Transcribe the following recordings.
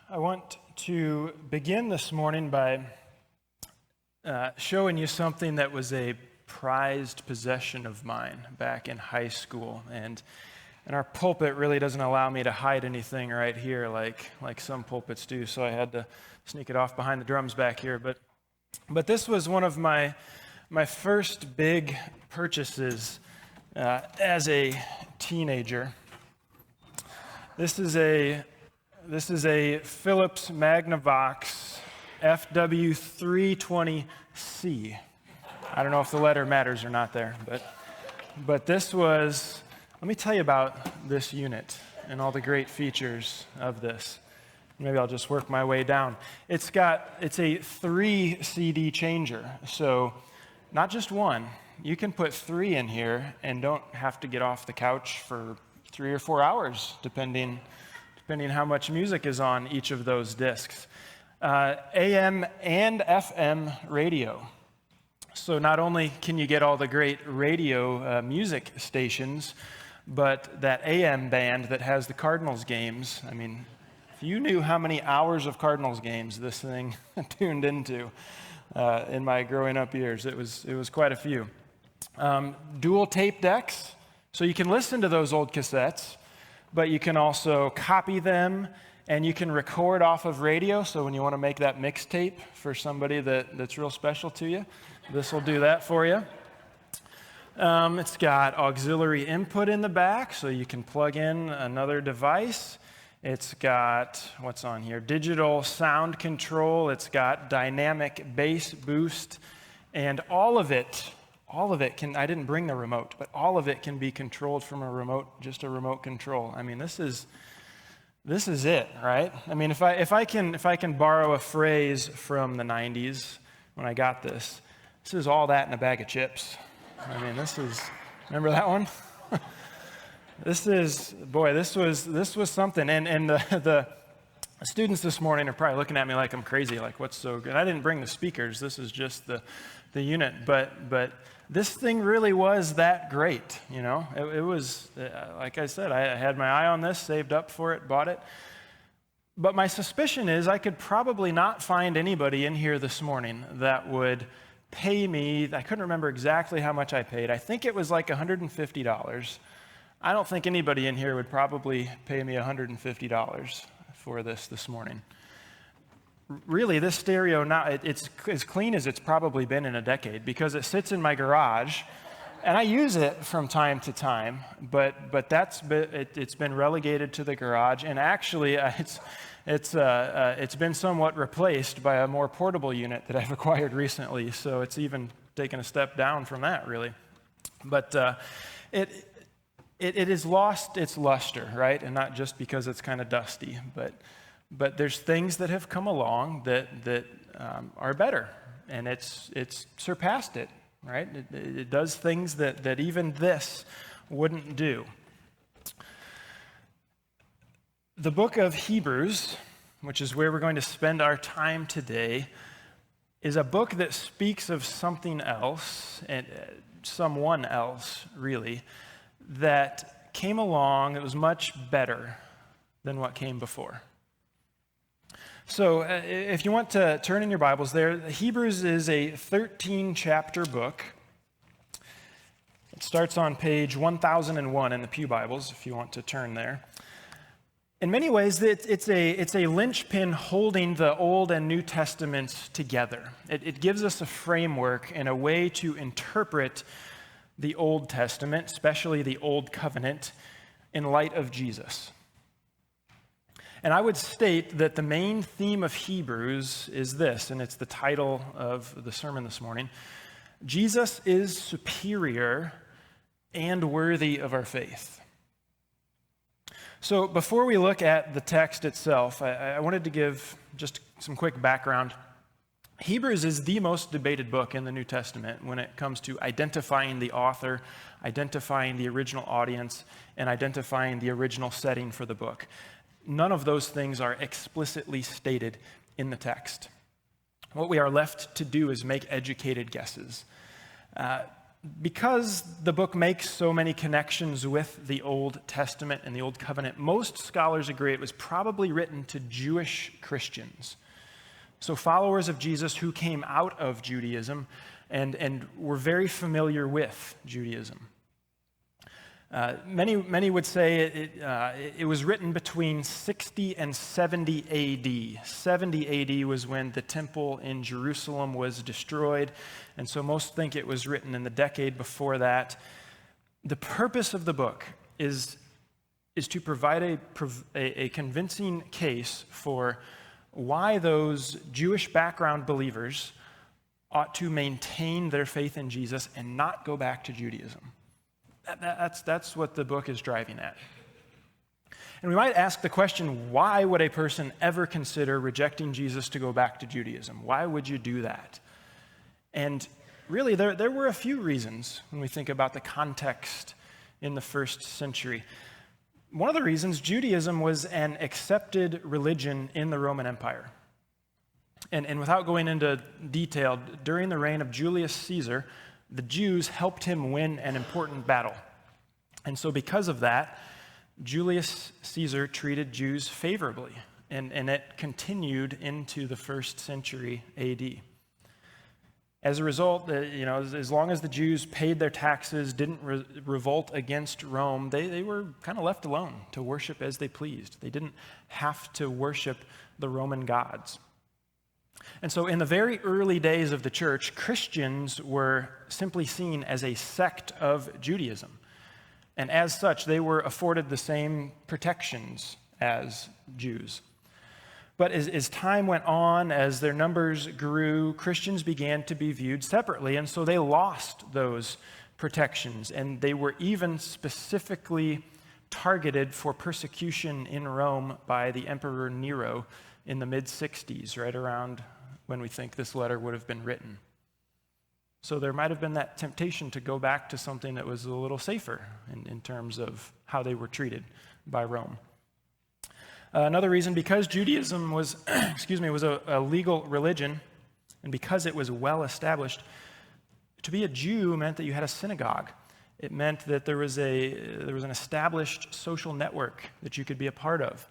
I want to begin this morning by showing you something that was a prized possession of mine back in high school. And our pulpit really doesn't allow me to hide anything right here like some pulpits do, so I had to sneak it off behind the drums back here. But this was one of my first big purchases as a teenager. This is a Philips Magnavox FW320C. I don't know if the letter matters or not there, but this was, let me tell you about this unit and all the great features of this. Maybe I'll just work my way down. It's a 3 CD changer, so not just one. You can put 3 in here and don't have to get off the couch for 3 or 4 hours, depending how much music is on each of those discs. AM and FM radio. So not only can you get all the great radio music stations, but that AM band that has the Cardinals games, I mean, if you knew how many hours of Cardinals games this thing tuned into in my growing up years, it was quite a few. Dual tape decks, so you can listen to those old cassettes, but you can also copy them, and you can record off of radio, so when you want to make that mixtape for somebody that's real special to you, this will do that for you. It's got auxiliary input in the back, so you can plug in another device. It's got, what's on here, digital sound control. It's got dynamic bass boost, and all of it can, I didn't bring the remote, but all of it can be controlled from a remote, just a remote control. I mean, this is it, right? I mean, if I can borrow a phrase from the 90s when I got this is all that in a bag of chips. I mean, remember that one? This was something. And the students this morning are probably looking at me like I'm crazy, like what's so good? I didn't bring the speakers. This is just the unit. But this thing really was that great, you know? It was, like I said, I had my eye on this, saved up for it, bought it. But my suspicion is I could probably not find anybody in here this morning that would pay me. I couldn't remember exactly how much I paid. I think it was like $150. I don't think anybody in here would probably pay me $150 for this morning. Really, this stereo now, it's as clean as it's probably been in a decade because it sits in my garage, and I use it from time to time, but it's been relegated to the garage, and actually it's been somewhat replaced by a more portable unit that I've acquired recently, so it's even taken a step down from that, really. But it has lost its luster, right? And not just because it's kind of dusty, but there's things that have come along that are better, and it's surpassed it, right? It does things that even this wouldn't do. The book of Hebrews, which is where we're going to spend our time today, is a book that speaks of something else, and someone else, really, that came along that was much better than what came before. So if you want to turn in your Bibles there, Hebrews is a 13-chapter book. It starts on page 1001 in the Pew Bibles, if you want to turn there. In many ways, it's a linchpin holding the Old and New Testaments together. It gives us a framework and a way to interpret the Old Testament, especially the Old Covenant, in light of Jesus. And I would state that the main theme of Hebrews is this, and it's the title of the sermon this morning: Jesus is superior and worthy of our faith. So before we look at the text itself, I wanted to give just some quick background. Hebrews is the most debated book in the New Testament when it comes to identifying the author, identifying the original audience, and identifying the original setting for the book. None of those things are explicitly stated in the text. What we are left to do is make educated guesses. Because the book makes so many connections with the Old Testament and the Old Covenant, most scholars agree it was probably written to Jewish Christians. So followers of Jesus who came out of Judaism and were very familiar with Judaism. Many would say it was written between 60 and 70 A.D. 70 A.D. was when the temple in Jerusalem was destroyed, and so most think it was written in the decade before that. The purpose of the book is to provide a convincing case for why those Jewish background believers ought to maintain their faith in Jesus and not go back to Judaism. That's what the book is driving at. And we might ask the question, why would a person ever consider rejecting Jesus to go back to Judaism? Why would you do that? And really, there were a few reasons when we think about the context in the first century. One of the reasons, Judaism was an accepted religion in the Roman Empire. And without going into detail, during the reign of Julius Caesar, the Jews helped him win an important battle. And so because of that, Julius Caesar treated Jews favorably, and it continued into the first century AD. As a result, as long as the Jews paid their taxes, didn't revolt against Rome, they were kind of left alone to worship as they pleased. They didn't have to worship the Roman gods. And so in the very early days of the church, Christians were simply seen as a sect of Judaism. And as such, they were afforded the same protections as Jews. But as time went on, as their numbers grew, Christians began to be viewed separately, and so they lost those protections. And they were even specifically targeted for persecution in Rome by the Emperor Nero in the mid-60s, right around when we think this letter would have been written. So there might have been that temptation to go back to something that was a little safer in terms of how they were treated by Rome. Another reason, because Judaism was, was a legal religion, and because it was well established, to be a Jew meant that you had a synagogue. It meant that there was an established social network that you could be a part of.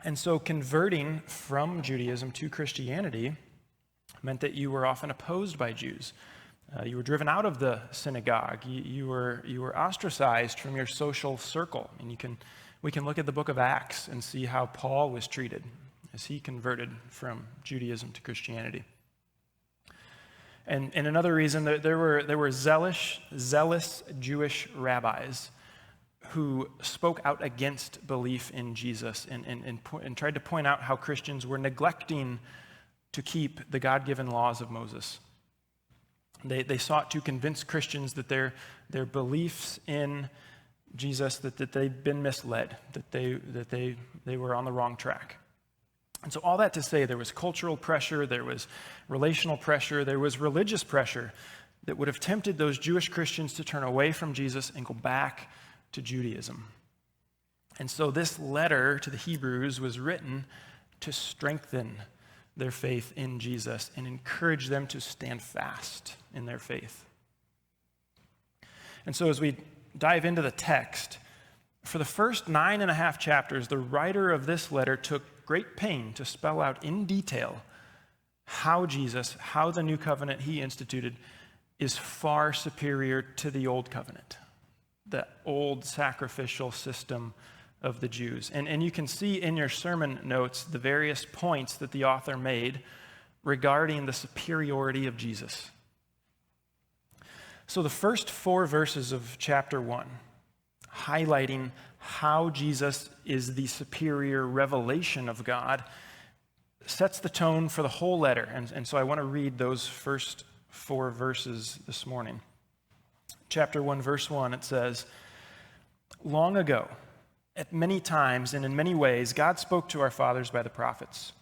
And so converting from Judaism to Christianity meant that you were often opposed by Jews. You were driven out of the synagogue. You were ostracized from your social circle. And we can look at the book of Acts and see how Paul was treated as he converted from Judaism to Christianity. And another reason, there were zealous Jewish rabbis who spoke out against belief in Jesus and tried to point out how Christians were neglecting to keep the God-given laws of Moses. They sought to convince Christians that their beliefs in Jesus, that they'd been misled, that they were on the wrong track. And so all that to say, there was cultural pressure, there was relational pressure, there was religious pressure that would have tempted those Jewish Christians to turn away from Jesus and go back to Judaism. And so this letter to the Hebrews was written to strengthen their faith in Jesus and encourage them to stand fast in their faith. And so as we dive into the text, for the first 9.5 chapters, the writer of this letter took great pain to spell out in detail how Jesus, how the new covenant he instituted is far superior to the old covenant, the old sacrificial system of the Jews. And you can see in your sermon notes the various points that the author made regarding the superiority of Jesus. So the first 4 verses of chapter 1, highlighting how Jesus is the superior revelation of God, sets the tone for the whole letter. And so I want to read those first 4 verses this morning. Chapter 1, verse 1, it says, "Long ago, at many times and in many ways, God spoke to our fathers by the prophets.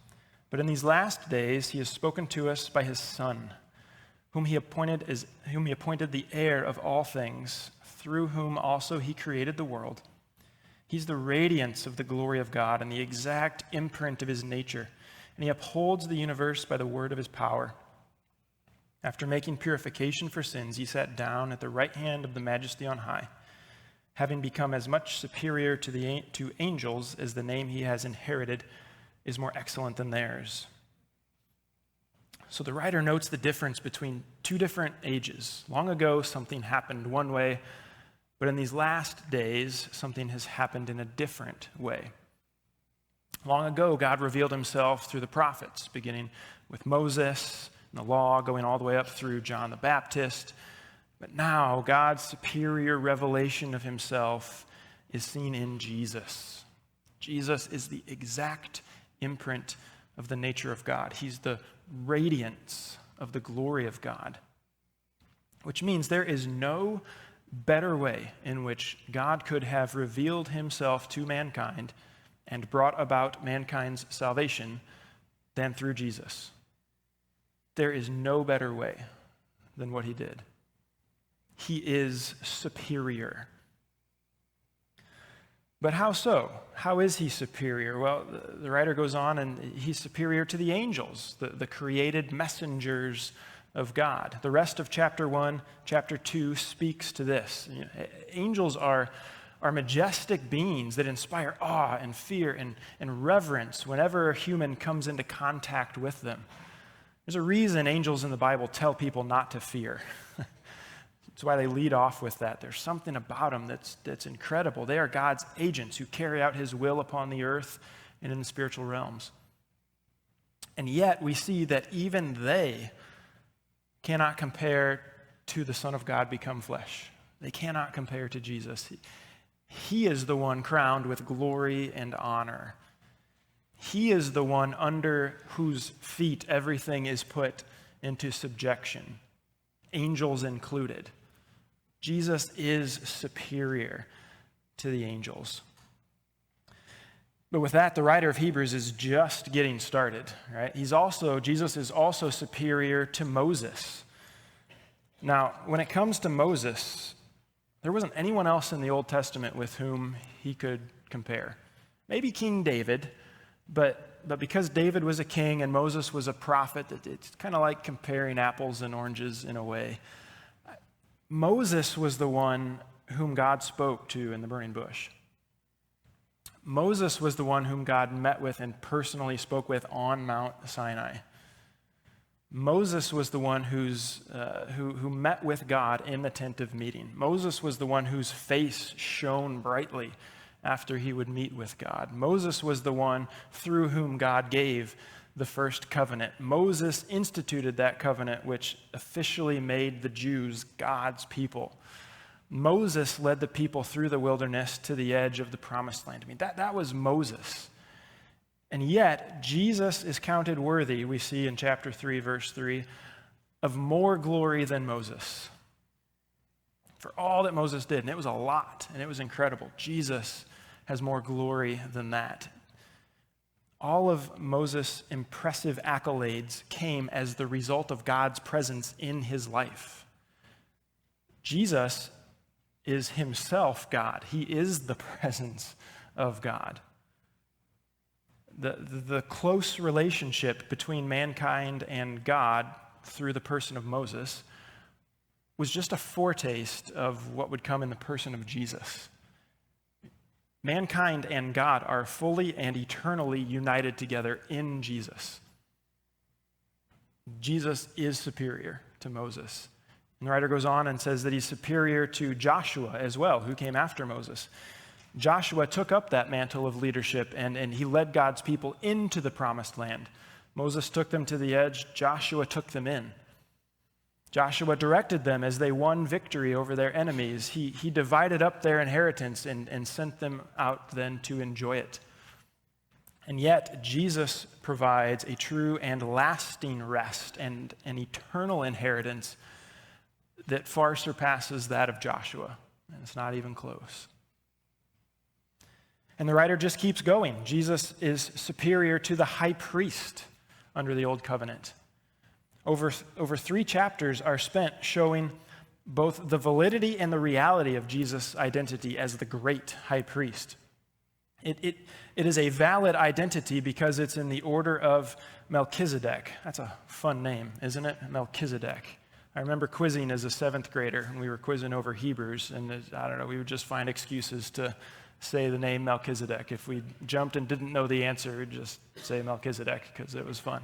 But in these last days, he has spoken to us by his Son, whom he appointed the heir of all things, through whom also he created the world. He's the radiance of the glory of God and the exact imprint of his nature, and he upholds the universe by the word of his power. After making purification for sins, he sat down at the right hand of the Majesty on high, having become as much superior to angels as the name he has inherited is more excellent than theirs. So the writer notes the difference between two different ages. Long ago, something happened one way, but in these last days, something has happened in a different way. Long ago, God revealed himself through the prophets, beginning with Moses and the law, going all the way up through John the Baptist. But now, God's superior revelation of himself is seen in Jesus. Jesus is the exact imprint of the nature of God. He's the radiance of the glory of God, which means there is no better way in which God could have revealed himself to mankind and brought about mankind's salvation than through Jesus. There is no better way than what he did. He is superior. But how so? How is he superior? Well, the writer goes on, and he's superior to the angels, the created messengers of God. The rest of chapter 1, chapter 2 speaks to this. Angels are majestic beings that inspire awe and fear and reverence whenever a human comes into contact with them. There's a reason angels in the Bible tell people not to fear. That's why they lead off with that. There's something about them that's incredible. They are God's agents who carry out his will upon the earth and in the spiritual realms. And yet we see that even they cannot compare to the Son of God become flesh. They cannot compare to Jesus. He is the one crowned with glory and honor. He is the one under whose feet everything is put into subjection, angels included. Jesus is superior to the angels. But with that, the writer of Hebrews is just getting started, right? Jesus is also superior to Moses. Now, when it comes to Moses, there wasn't anyone else in the Old Testament with whom he could compare. Maybe King David, but because David was a king and Moses was a prophet, it's kind of like comparing apples and oranges in a way. Moses was the one whom God spoke to in the burning bush. Moses was the one whom God met with and personally spoke with on Mount Sinai. Moses was the one who met with God in the tent of meeting. Moses was the one whose face shone brightly after he would meet with God. Moses was the one through whom God gave the first covenant. Moses instituted that covenant, which officially made the Jews God's people. Moses led the people through the wilderness to the edge of the promised land. I mean, that was Moses. And yet, Jesus is counted worthy, we see in chapter 3, verse 3, of more glory than Moses. For all that Moses did, and it was a lot, and it was incredible, Jesus has more glory than that. All of Moses' impressive accolades came as the result of God's presence in his life. Jesus is himself God. He is the presence of God. The close relationship between mankind and God through the person of Moses was just a foretaste of what would come in the person of Jesus. Mankind and God are fully and eternally united together in Jesus. Jesus is superior to Moses. And the writer goes on and says that he's superior to Joshua as well, who came after Moses. Joshua took up that mantle of leadership and he led God's people into the promised land. Moses took them to the edge. Joshua took them in. Joshua directed them as they won victory over their enemies. He divided up their inheritance and sent them out then to enjoy it. And yet, Jesus provides a true and lasting rest and an eternal inheritance that far surpasses that of Joshua. And it's not even close. And the writer just keeps going. Jesus is superior to the high priest under the old covenant. Over 3 chapters are spent showing both the validity and the reality of Jesus' identity as the great high priest. It is a valid identity because it's in the order of Melchizedek. That's a fun name, isn't it? Melchizedek. I remember quizzing as a 7th grader, and we were quizzing over Hebrews, and I don't know, we would just find excuses to say the name Melchizedek. If we jumped and didn't know the answer, we'd just say Melchizedek because it was fun.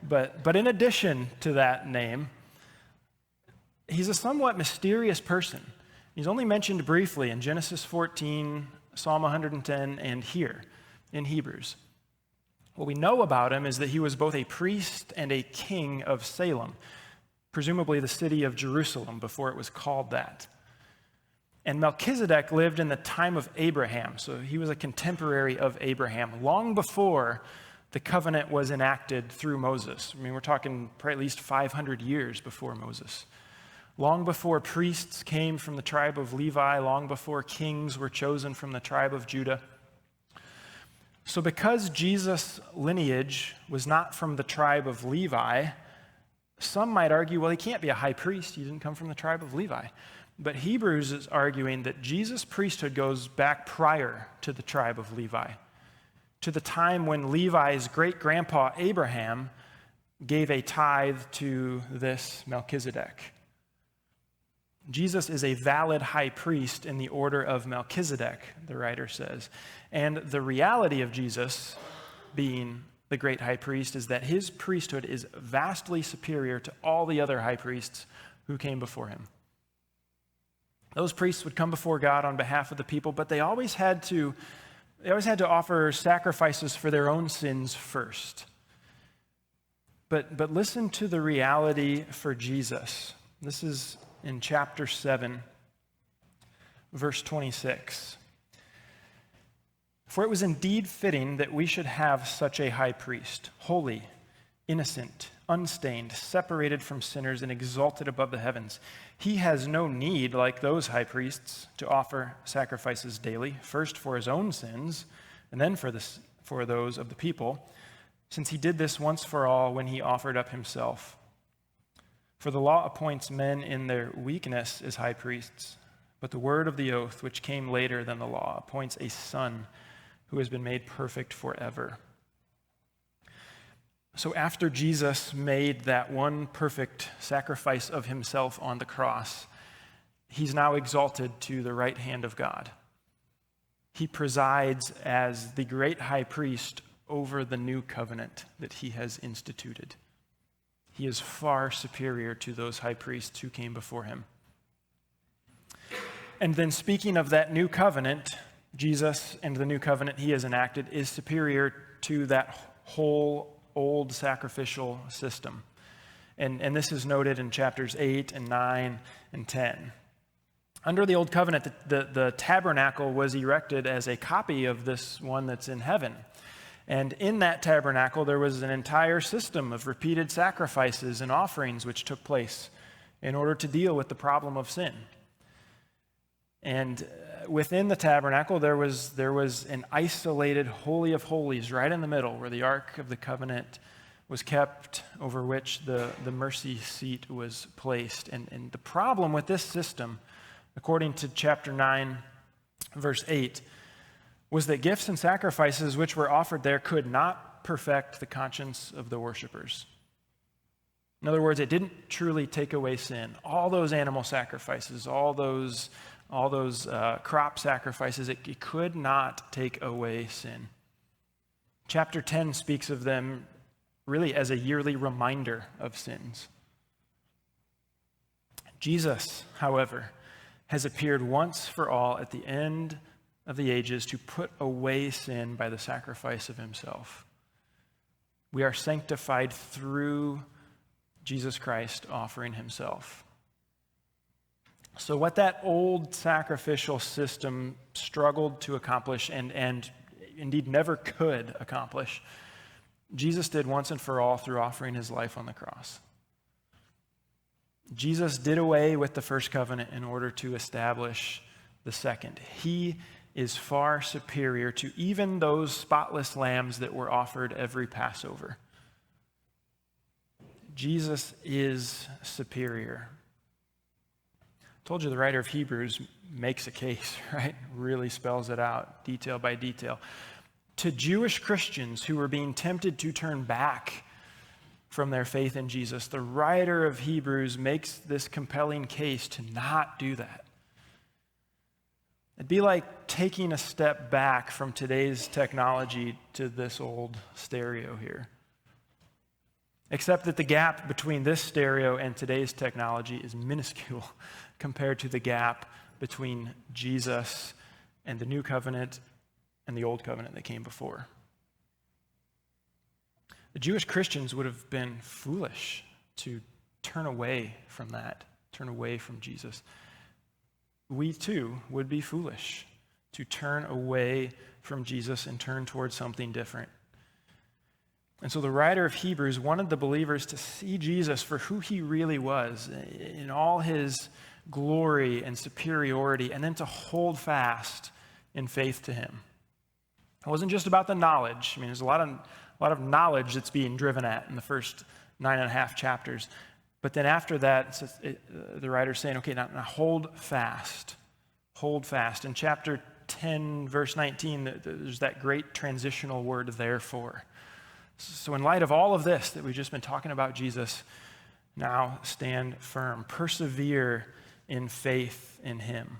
But in addition to that name, he's a somewhat mysterious person. He's only mentioned briefly in Genesis 14, Psalm 110, and here in Hebrews. What we know about him is that he was both a priest and a king of Salem, presumably the city of Jerusalem before it was called that. And Melchizedek lived in the time of Abraham, so he was a contemporary of Abraham, long before the covenant was enacted through Moses. I mean, we're talking probably at least 500 years before Moses. Long before priests came from the tribe of Levi, long before kings were chosen from the tribe of Judah. So because Jesus' lineage was not from the tribe of Levi, some might argue, well, he can't be a high priest. He didn't come from the tribe of Levi. But Hebrews is arguing that Jesus' priesthood goes back prior to the tribe of Levi, to the time when Levi's great-grandpa Abraham gave a tithe to this Melchizedek. Jesus is a valid high priest in the order of Melchizedek, the writer says. And the reality of Jesus being the great high priest is that his priesthood is vastly superior to all the other high priests who came before him. Those priests would come before God on behalf of the people, but they always had to offer sacrifices for their own sins first. But listen to the reality for Jesus. This is in chapter 7, verse 26. For it was indeed fitting that we should have such a high priest, holy, innocent, unstained, separated from sinners, and exalted above the heavens. He has no need, like those high priests, to offer sacrifices daily, first for his own sins, and then for those of the people, since he did this once for all when he offered up himself. For the law appoints men in their weakness as high priests, but the word of the oath, which came later than the law, appoints a son who has been made perfect forever. So after Jesus made that one perfect sacrifice of himself on the cross, he's now exalted to the right hand of God. He presides as the great high priest over the new covenant that he has instituted. He is far superior to those high priests who came before him. And then speaking of that new covenant, Jesus and the new covenant he has enacted is superior to that whole old sacrificial system. And this is noted in chapters 8 and 9 and 10. Under the old covenant, the tabernacle was erected as a copy of this one that's in heaven. And in that tabernacle, there was an entire system of repeated sacrifices and offerings which took place in order to deal with the problem of sin. And within the tabernacle, there was an isolated Holy of Holies right in the middle where the Ark of the Covenant was kept, over which the mercy seat was placed. And the problem with this system, according to chapter 9, verse 8, was that gifts and sacrifices which were offered there could not perfect the conscience of the worshipers. In other words, it didn't truly take away sin. All those animal sacrifices, all those crop sacrifices, it could not take away sin. Chapter 10 speaks of them really as a yearly reminder of sins. Jesus, however, has appeared once for all at the end of the ages to put away sin by the sacrifice of himself. We are sanctified through Jesus Christ offering himself. So what that old sacrificial system struggled to accomplish and indeed never could accomplish, Jesus did once and for all through offering his life on the cross. Jesus did away with the first covenant in order to establish the second. He is far superior to even those spotless lambs that were offered every Passover. Jesus is superior. Told you the writer of Hebrews makes a case, right? Really spells it out, detail by detail. To Jewish Christians who were being tempted to turn back from their faith in Jesus, the writer of Hebrews makes this compelling case to not do that. It'd be like taking a step back from today's technology to this old stereo here. Except that the gap between this stereo and today's technology is minuscule compared to the gap between Jesus and the new covenant and the old covenant that came before. The Jewish Christians would have been foolish to turn away from that, turn away from Jesus. We too would be foolish to turn away from Jesus and turn towards something different. And so the writer of Hebrews wanted the believers to see Jesus for who he really was in all his glory and superiority, and then to hold fast in faith to him. It wasn't just about the knowledge. I mean, there's a lot of knowledge that's being driven at in the first 9.5 chapters. But then after that, the writer's saying, okay, now hold fast. Hold fast. In chapter 10, verse 19, there's that great transitional word, therefore. So in light of all of this that we've just been talking about Jesus, now stand firm. Persevere in faith in him.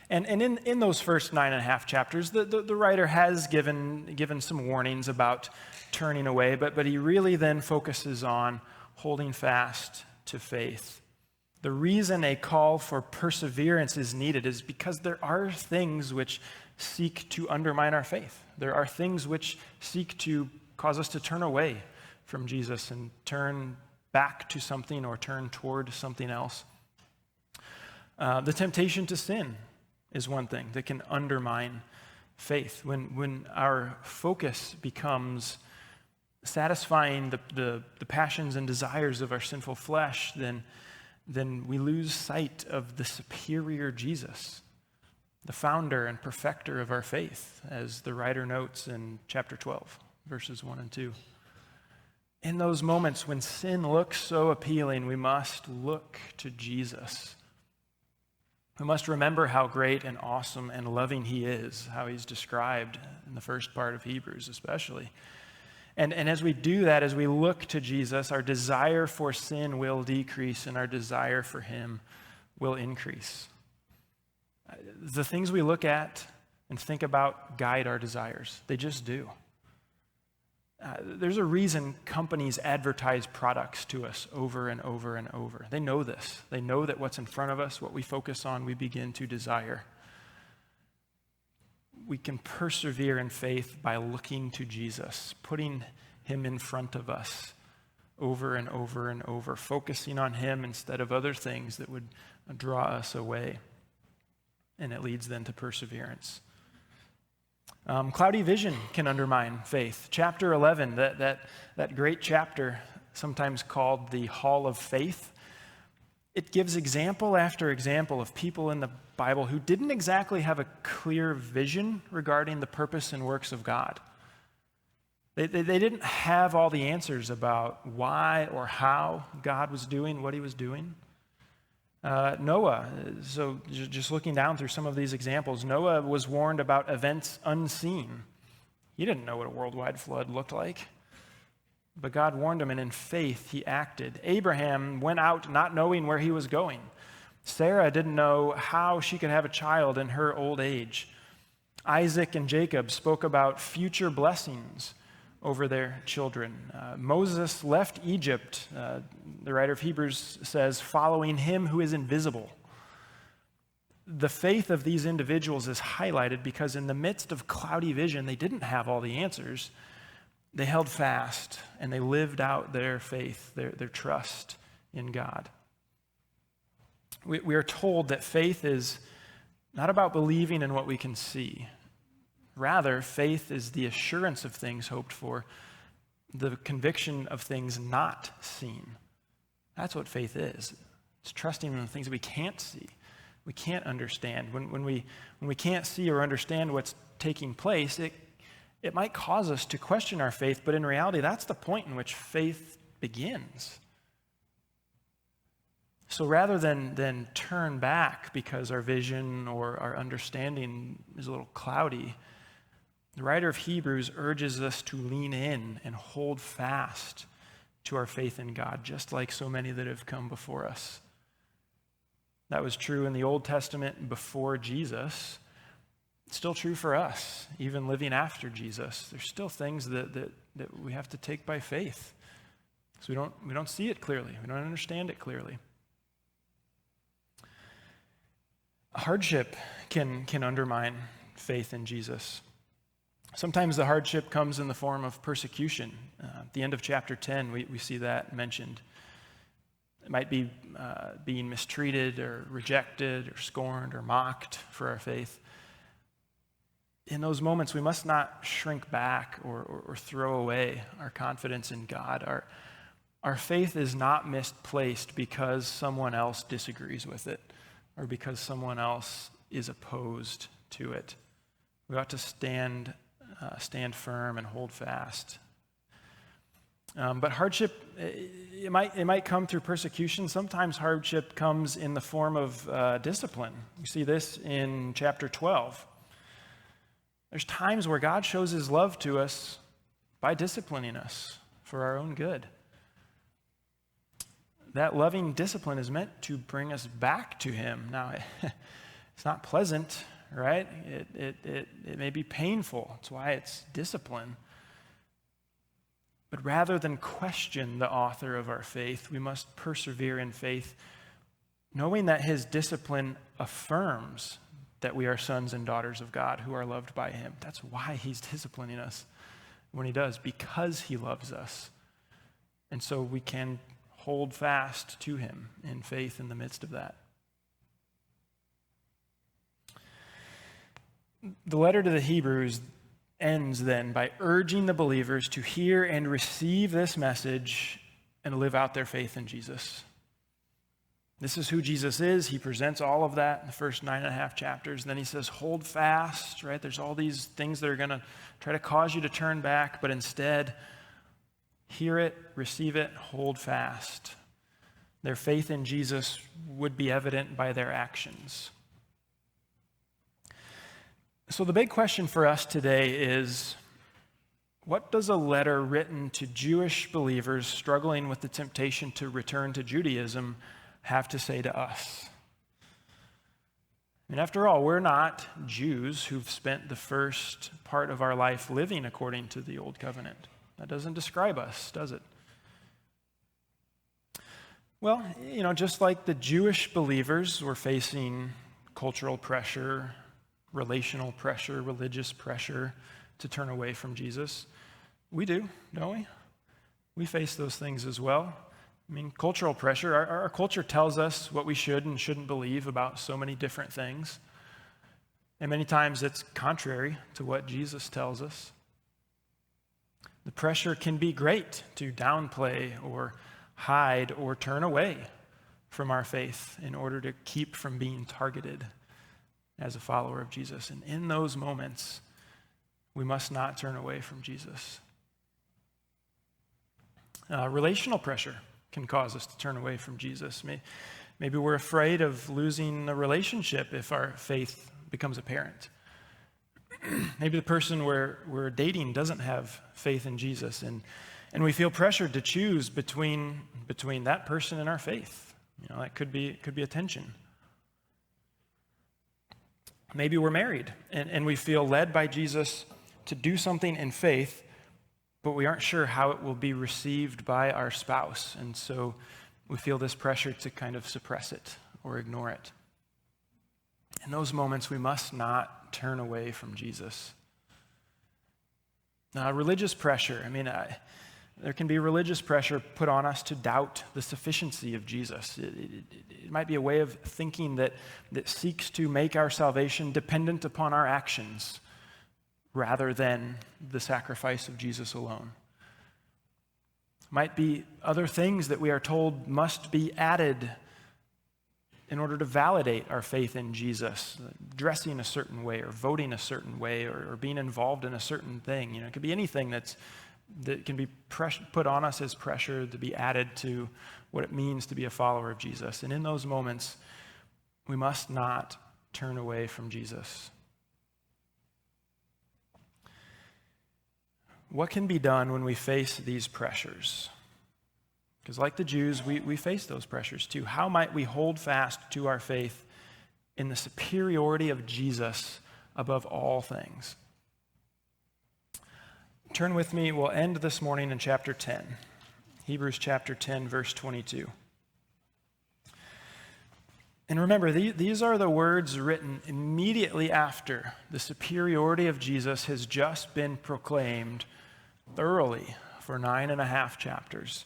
And in those first 9.5 chapters, the writer has given some warnings about turning away, but he really then focuses on holding fast to faith. The reason a call for perseverance is needed is because there are things which seek to undermine our faith. There are things which seek to cause us to turn away from Jesus and turn back to something or turn toward something else. The temptation to sin is one thing that can undermine faith. When our focus becomes satisfying the passions and desires of our sinful flesh, then we lose sight of the superior Jesus, the founder and perfecter of our faith, as the writer notes in chapter 12, verses 1 and 2. In those moments when sin looks so appealing, we must look to Jesus. We must remember how great and awesome and loving he is, how he's described in the first part of Hebrews especially. And as we do that, as we look to Jesus, our desire for sin will decrease and our desire for him will increase. The things we look at and think about guide our desires. They just do. There's a reason companies advertise products to us over and over and over. They know this. They know that what's in front of us, what we focus on, we begin to desire. We can persevere in faith by looking to Jesus, putting him in front of us over and over and over, focusing on him instead of other things that would draw us away. And it leads then to perseverance. Cloudy vision can undermine faith. Chapter 11, that great chapter, sometimes called the Hall of Faith, it gives example after example of people in the Bible who didn't exactly have a clear vision regarding the purpose and works of God. They didn't have all the answers about why or how God was doing what he was doing. Noah, so just looking down through some of these examples, Noah was warned about events unseen. He didn't know what a worldwide flood looked like, but God warned him, and in faith he acted. Abraham went out not knowing where he was going. Sarah didn't know how she could have a child in her old age. Isaac and Jacob spoke about future blessings over their children. Moses left Egypt, the writer of Hebrews says, following him who is invisible. The faith of these individuals is highlighted because in the midst of cloudy vision, they didn't have all the answers. They held fast and they lived out their faith, their trust in God. We are told that faith is not about believing in what we can see. Rather, faith is the assurance of things hoped for, the conviction of things not seen. That's what faith is. It's trusting in the things that we can't see, we can't understand. When we can't see or understand what's taking place, it might cause us to question our faith, but in reality, that's the point in which faith begins. So rather than turn back because our vision or our understanding is a little cloudy, the writer of Hebrews urges us to lean in and hold fast to our faith in God, just like so many that have come before us. That was true in the Old Testament before Jesus. It's still true for us, even living after Jesus. There's still things that we have to take by faith. So we don't see it clearly. We don't understand it clearly. Hardship can undermine faith in Jesus. Sometimes the hardship comes in the form of persecution. At the end of chapter 10, we see that mentioned. It might be being mistreated or rejected or scorned or mocked for our faith. In those moments, we must not shrink back or throw away our confidence in God. Our faith is not misplaced because someone else disagrees with it or because someone else is opposed to it. We ought to stand firm and hold fast. But hardship, it might come through persecution. Sometimes hardship comes in the form of discipline. We see this in chapter 12. There's times where God shows his love to us by disciplining us for our own good. That loving discipline is meant to bring us back to him. Now, it's not pleasant, right? It may be painful. That's why it's discipline. But rather than question the author of our faith, we must persevere in faith, knowing that his discipline affirms that we are sons and daughters of God who are loved by him. That's why he's disciplining us when he does, because he loves us. And so we can hold fast to him in faith in the midst of that. The letter to the Hebrews ends then by urging the believers to hear and receive this message and live out their faith in Jesus. This is who Jesus is. He presents all of that in the first 9.5 chapters. And then he says, hold fast, right? There's all these things that are going to try to cause you to turn back, but instead, hear it, receive it, hold fast. Their faith in Jesus would be evident by their actions. So the big question for us today is, what does a letter written to Jewish believers struggling with the temptation to return to Judaism have to say to us? I mean, after all, we're not Jews who've spent the first part of our life living according to the Old Covenant. That doesn't describe us, does it? Well, just like the Jewish believers were facing cultural pressure, relational pressure, religious pressure to turn away from Jesus, we do, don't we? We face those things as well. I mean, cultural pressure, our culture tells us what we should and shouldn't believe about so many different things. And many times it's contrary to what Jesus tells us. The pressure can be great to downplay or hide or turn away from our faith in order to keep from being targeted as a follower of Jesus. And in those moments, we must not turn away from Jesus. Relational pressure can cause us to turn away from Jesus. Maybe we're afraid of losing a relationship if our faith becomes apparent. Maybe the person we're dating doesn't have faith in Jesus, and we feel pressured to choose between that person and our faith. That could be a tension. Maybe we're married, and we feel led by Jesus to do something in faith, but we aren't sure how it will be received by our spouse, and so we feel this pressure to kind of suppress it or ignore it. In those moments, we must not turn away from Jesus. Religious pressure. There can be religious pressure put on us to doubt the sufficiency of Jesus. It might be a way of thinking that seeks to make our salvation dependent upon our actions rather than the sacrifice of Jesus alone. It might be other things that we are told must be added in order to validate our faith in Jesus, dressing a certain way or voting a certain way or being involved in a certain thing. It could be anything that can be put on us as pressure to be added to what it means to be a follower of Jesus. And in those moments, we must not turn away from Jesus. What can be done when we face these pressures? Because like the Jews, we face those pressures too. How might we hold fast to our faith in the superiority of Jesus above all things? Turn with me. We'll end this morning in chapter 10. Hebrews chapter 10, verse 22. And remember, these are the words written immediately after the superiority of Jesus has just been proclaimed thoroughly for 9.5 chapters.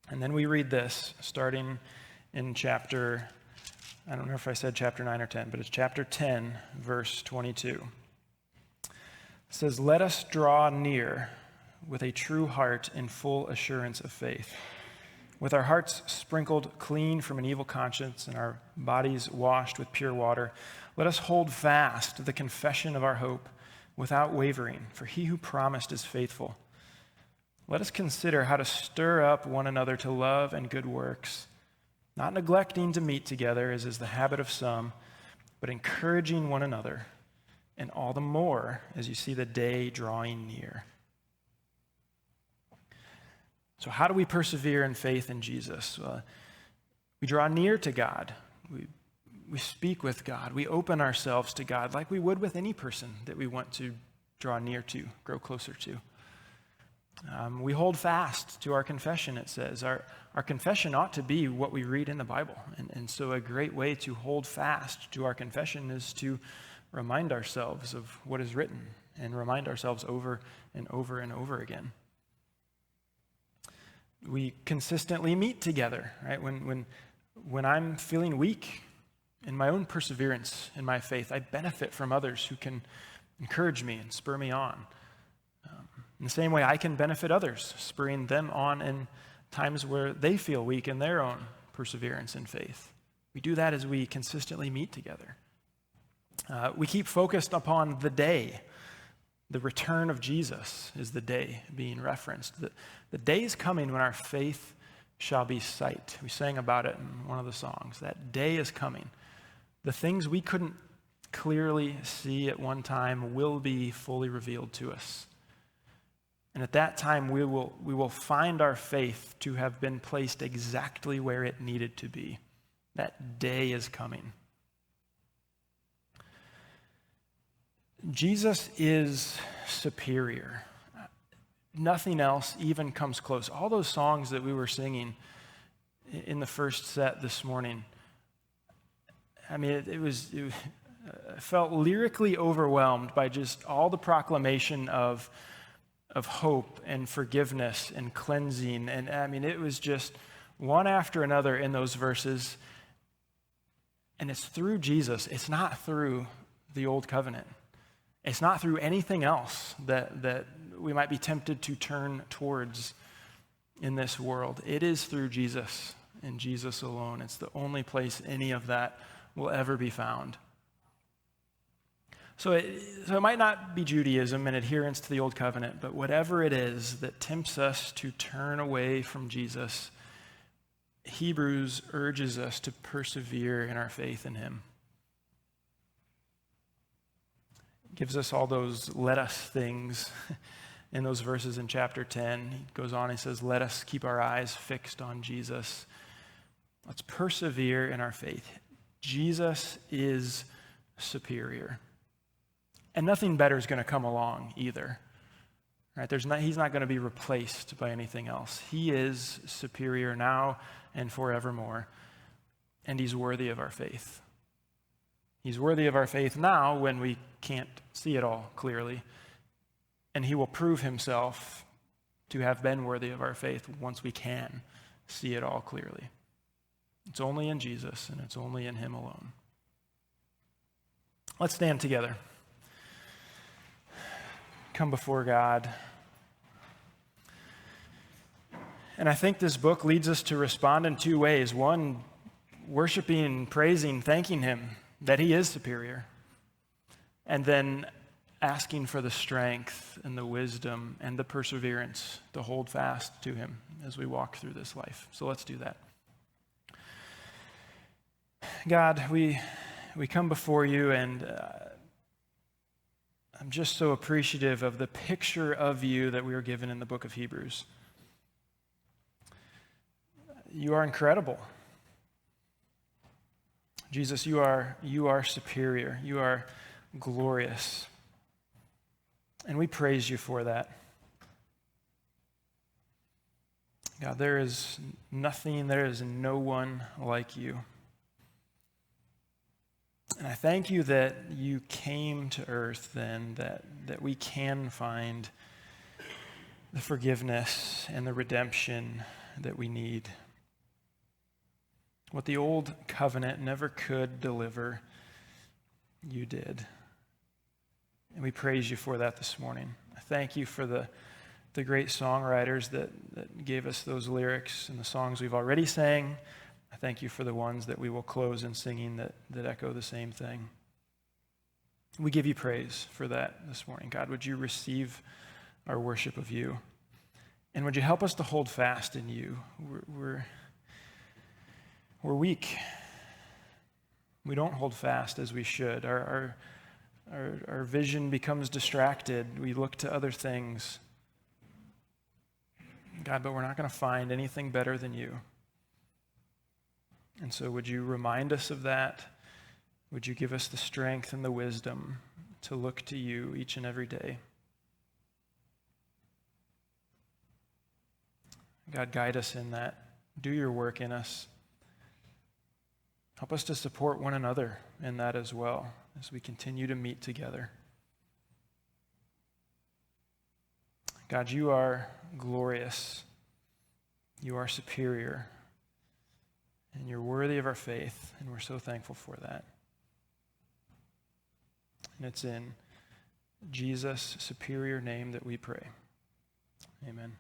And then we read this starting in chapter, I don't know if I said chapter 9 or 10, but it's chapter 10, verse 22. It says, "Let us draw near with a true heart in full assurance of faith, with our hearts sprinkled clean from an evil conscience and our bodies washed with pure water. Let us hold fast the confession of our hope without wavering, for he who promised is faithful. Let us consider how to stir up one another to love and good works, not neglecting to meet together, as is the habit of some, but encouraging one another, and all the more as you see the day drawing near." So how do we persevere in faith in Jesus? We draw near to God. We speak with God. We open ourselves to God like we would with any person that we want to draw near to, grow closer to. We hold fast to our confession, it says. Our confession ought to be what we read in the Bible. And so a great way to hold fast to our confession is to remind ourselves of what is written and remind ourselves over and over and over again. We consistently meet together, right? When I'm feeling weak in my own perseverance in my faith, I benefit from others who can encourage me and spur me on. In the same way, I can benefit others, spurring them on in times where they feel weak in their own perseverance in faith. We do that as we consistently meet together. We keep focused upon the day. The return of Jesus is the day being referenced. The day is coming when our faith shall be sight. We sang about it in one of the songs. That day is coming. The things we couldn't clearly see at one time will be fully revealed to us. And at that time, we will find our faith to have been placed exactly where it needed to be. That day is coming. Jesus is superior. Nothing else even comes close. All those songs that we were singing in the first set this morning, I mean, I felt lyrically overwhelmed by just all the proclamation of hope and forgiveness and cleansing. And I mean, it was just one after another in those verses. And it's through Jesus. It's not through the old covenant. It's not through anything else that we might be tempted to turn towards in this world. It is through Jesus and Jesus alone. It's the only place any of that will ever be found. So it might not be Judaism and adherence to the old covenant, but whatever it is that tempts us to turn away from Jesus, Hebrews urges us to persevere in our faith in him. It gives us all those let us things in those verses in chapter 10. He goes on, he says, let us keep our eyes fixed on Jesus. Let's persevere in our faith. Jesus is superior. And nothing better is going to come along either. Right? He's not going to be replaced by anything else. He is superior now and forevermore. And he's worthy of our faith. He's worthy of our faith now when we can't see it all clearly. And he will prove himself to have been worthy of our faith once we can see it all clearly. It's only in Jesus, and it's only in him alone. Let's stand together. Come before God. And I think this book leads us to respond in two ways. One, worshiping, praising, thanking him that he is superior. And then asking for the strength and the wisdom and the perseverance to hold fast to him as we walk through this life. So let's do that. God, we come before you, and I'm just so appreciative of the picture of you that we are given in the book of Hebrews. You are incredible. Jesus, you are superior. You are glorious. And we praise you for that. God, there is nothing, there is no one like you. And I thank you that you came to earth then, that we can find the forgiveness and the redemption that we need. What the old covenant never could deliver, you did. And we praise you for that this morning. I thank you for the great songwriters that gave us those lyrics and the songs we've already sang. I thank you for the ones that we will close in singing that echo the same thing. We give you praise for that this morning. God, would you receive our worship of you? And would you help us to hold fast in you? We're weak. We don't hold fast as we should. Our vision becomes distracted. We look to other things. God, but we're not going to find anything better than you. And so would you remind us of that? Would you give us the strength and the wisdom to look to you each and every day? God, guide us in that. Do your work in us. Help us to support one another in that as well as we continue to meet together. God, you are glorious. You are superior. And you're worthy of our faith, and we're so thankful for that. And it's in Jesus' superior name that we pray. Amen.